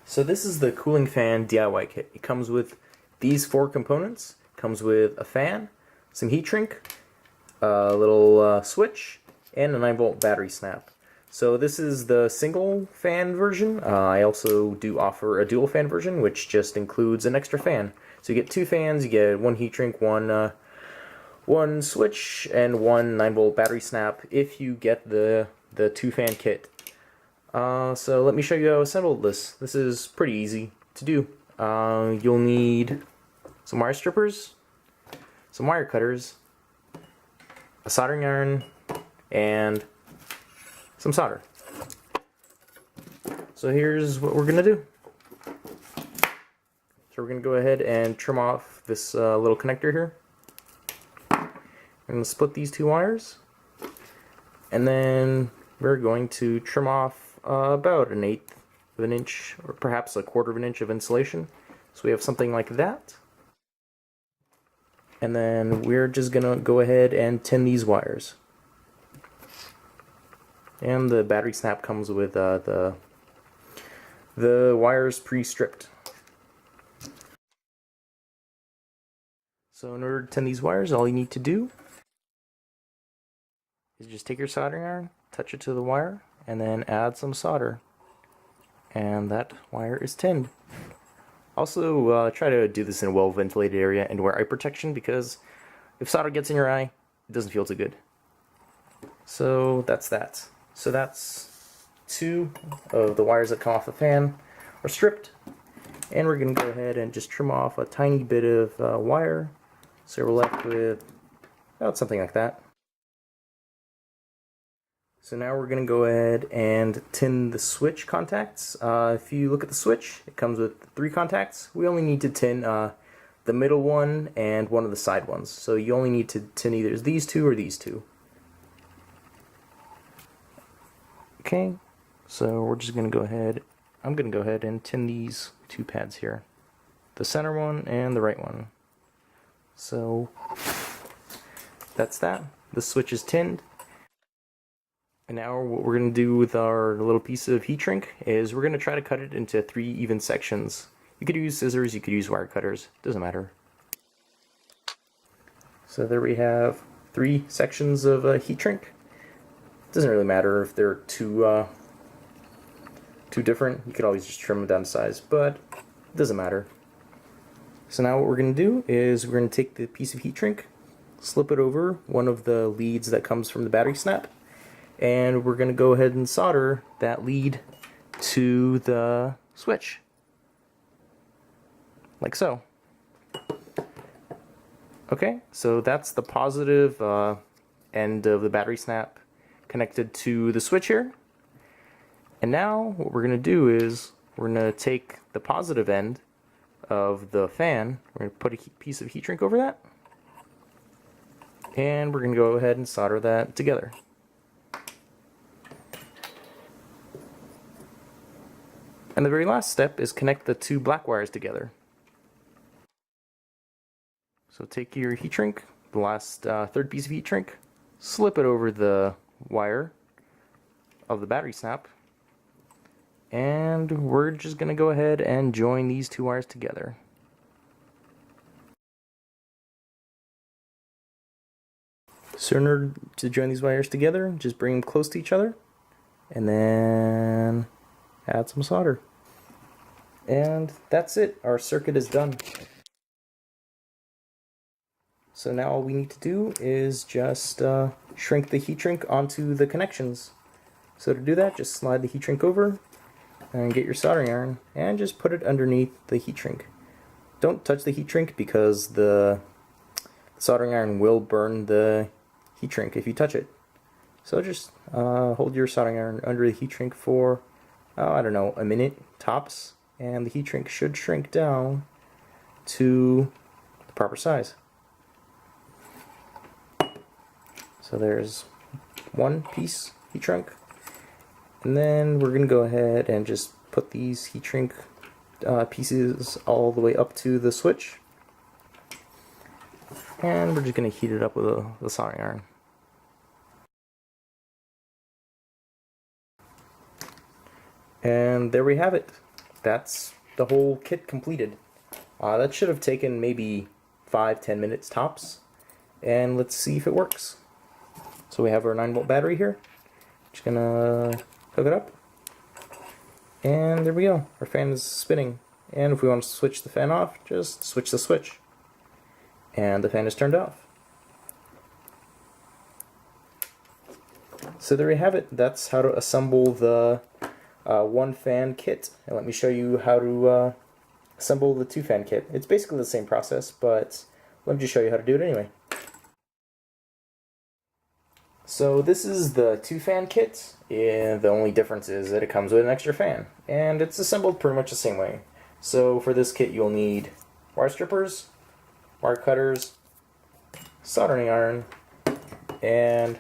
So this is the cooling fan DIY kit. It comes with these 4 components. It comes with a fan, some heat shrink, a little switch, and a 9-volt battery snap. So this is the single fan version. I also do offer a dual fan version, which just includes an extra fan. So you get 2 fans, you get 1 heat shrink, one switch, and 1 9-volt battery snap if you get the 2-fan kit. So let me show you how I assembled this. This is pretty easy to do. You'll need some wire strippers, some wire cutters, a soldering iron, and some solder. So here's what we're gonna do. So we're gonna go ahead and trim off this little connector here. I'm gonna split these 2 wires, and then we're going to trim off about 1/8 of an inch, or perhaps 1/4 of an inch of insulation. So we have something like that. And then we're just gonna go ahead and tin these wires. And the battery snap comes with the wires pre-stripped. So in order to tin these wires, all you need to do is just take your soldering iron, touch it to the wire, and then add some solder. And that wire is tinned. Also, try to do this in a well-ventilated area and wear eye protection, because if solder gets in your eye, it doesn't feel too good. So that's that. So that's 2 of the wires that come off the fan are stripped. And we're going to go ahead and just trim off a tiny bit of wire. So we're left with about something like that. So now we're going to go ahead and tin the switch contacts. If you look at the switch, it comes with 3 contacts. We only need to tin the middle one and one of the side ones. So you only need to tin either these 2 or these 2. Okay, so we're just going to go ahead, I'm going to go ahead and tin these 2 pads here. The center one and the right one. So that's that. The switch is tinned. And now what we're going to do with our little piece of heat shrink is we're going to try to cut it into 3 even sections. You could use scissors, you could use wire cutters, doesn't matter. So there we have 3 sections of heat shrink. Doesn't really matter if they're too different. You could always just trim them down to size, but it doesn't matter. So now what we're going to do is we're going to take the piece of heat shrink, slip it over one of the leads that comes from the battery snap, and we're going to go ahead and solder that lead to the switch, like so. Okay, so that's the positive end of the battery snap connected to the switch here. And now what we're going to do is we're going to take the positive end of the fan, we're going to put a piece of heat shrink over that, and we're going to go ahead and solder that together. And the very last step is connect the 2 black wires together. So take your heat shrink, the last 3rd piece of heat shrink, slip it over the wire of the battery snap, and we're just going to go ahead and join these 2 wires together. So in order to join these wires together, just bring them close to each other, and then add some solder. And that's it, our circuit is done. So now all we need to do is just shrink the heat shrink onto the connections. So to do that, just slide the heat shrink over and get your soldering iron and just put it underneath the heat shrink. Don't touch the heat shrink because the soldering iron will burn the heat shrink if you touch it. So just hold your soldering iron under the heat shrink for, I don't know, a minute tops, and the heat shrink should shrink down to the proper size. So there's 1 piece heat shrink, and then we're going to go ahead and just put these heat shrink pieces all the way up to the switch, and we're just going to heat it up with the soldering iron. And there we have it. that's the whole kit completed. That should have taken maybe 5-10 minutes tops. And let's see if it works. So we have our 9-volt battery here. Just gonna hook it up. And there we go. Our fan is spinning. And if we want to switch the fan off, just switch the switch. And the fan is turned off. So there you have it. That's how to assemble the one fan kit. And let me show you how to assemble the 2-fan kit. It's basically the same process, but let me just show you how to do it anyway. So this is the 2-fan kit, and the only difference is that it comes with an extra fan, and it's assembled pretty much the same way. So for this kit you'll need wire strippers, wire cutters, soldering iron, and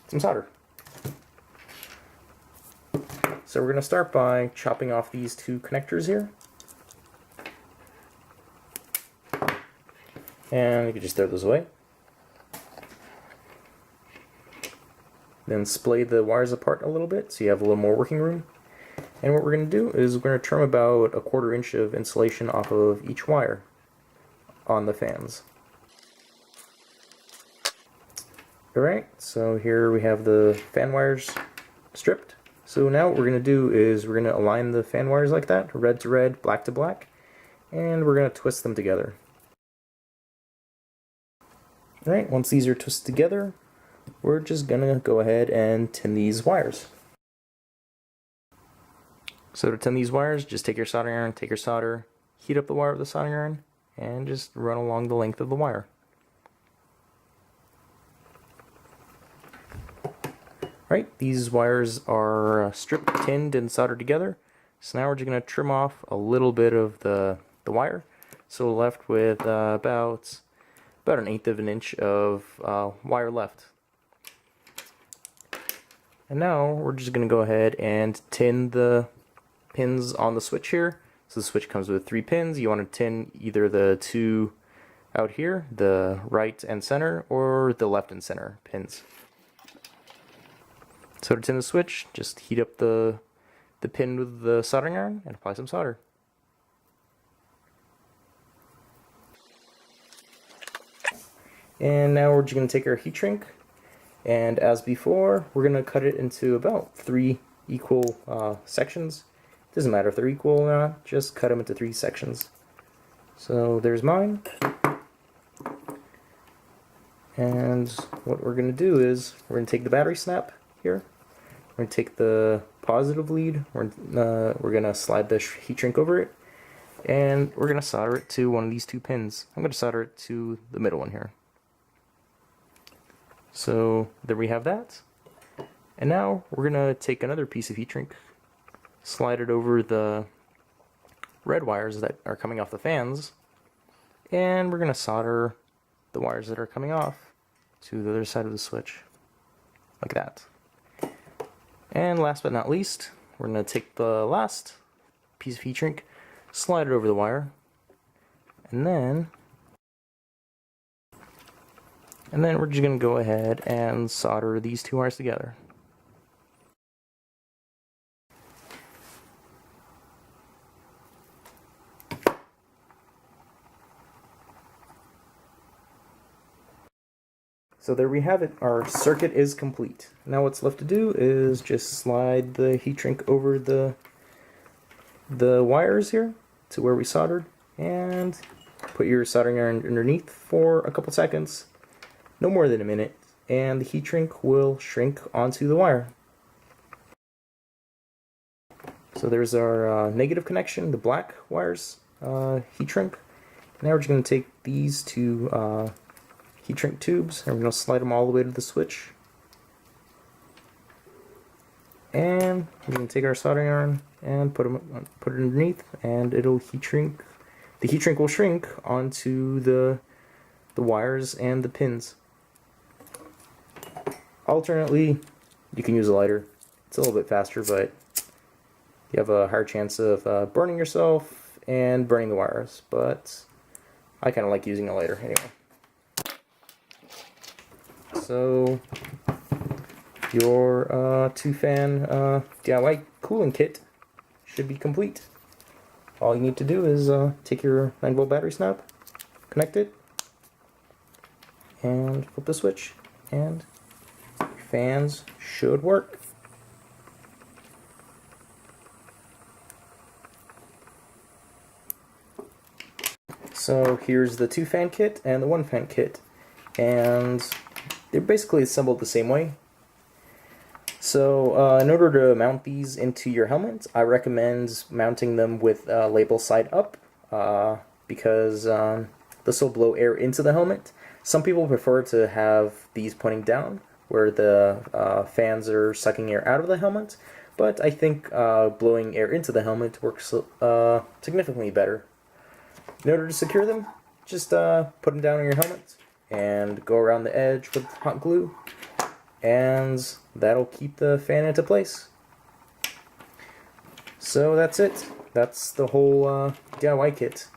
some solder. So we're going to start by chopping off these 2 connectors here. And you can just throw those away. Then splay the wires apart a little bit so you have a little more working room. And what we're going to do is we're going to trim about 1/4 inch of insulation off of each wire on the fans. Alright, so here we have the fan wires stripped. So now what we're going to do is we're going to align the fan wires like that, red to red, black to black, and we're going to twist them together. Alright, once these are twisted together, we're just going to go ahead and tin these wires. So to tin these wires, just take your soldering iron, take your solder, heat up the wire with the soldering iron, and just run along the length of the wire. Right, these wires are stripped, tinned, and soldered together. So now we're just going to trim off a little bit of the wire. So we're left with about 1/8 of an inch of wire left. And now we're just going to go ahead and tin the pins on the switch here. So the switch comes with 3 pins. You want to tin either the 2 out here, the right and center, or the left and center pins. So to tin the switch, just heat up the pin with the soldering iron and apply some solder. And now we're just going to take our heat shrink, and as before, we're going to cut it into about 3 equal sections. Doesn't matter if they're equal or not, just cut them into 3 sections. So there's mine. And what we're going to do is we're going to take the battery snap here. We're going to take the positive lead. We're going to slide the heat shrink over it. And we're going to solder it to one of these 2 pins. I'm going to solder it to the middle one here. So there we have that. And now we're going to take another piece of heat shrink, slide it over the red wires that are coming off the fans, and we're going to solder the wires that are coming off to the other side of the switch, like that. And last but not least, we're going to take the last piece of heat shrink, slide it over the wire, and then we're just going to go ahead and solder these 2 wires together. So there we have it, our circuit is complete. Now what's left to do is just slide the heat shrink over the wires here to where we soldered, and put your soldering iron underneath for a couple seconds, no more than a minute, and the heat shrink will shrink onto the wire. So there's our negative connection, the black wires heat shrink. Now we're just going to take these 2 heat shrink tubes, and we're going to slide them all the way to the switch. And we're going to take our soldering iron and put it underneath, and it'll heat shrink. The heat shrink will shrink onto the wires and the pins. Alternately, you can use a lighter. It's a little bit faster, but you have a higher chance of burning yourself and burning the wires. But I kind of like using a lighter anyway. So your 2-fan DIY cooling kit should be complete. all you need to do is take your 9-volt battery snap, connect it, and flip the switch, and your fans should work. So here's the 2-fan kit and the 1-fan kit, and they're basically assembled the same way. So in order to mount these into your helmet, I recommend mounting them with label side up, because this will blow air into the helmet. Some people prefer to have these pointing down, where the fans are sucking air out of the helmet, but I think blowing air into the helmet works significantly better. In order to secure them, just put them down on your helmet and go around the edge with hot glue, and that'll keep the fan into place. So that's it. That's the whole DIY kit.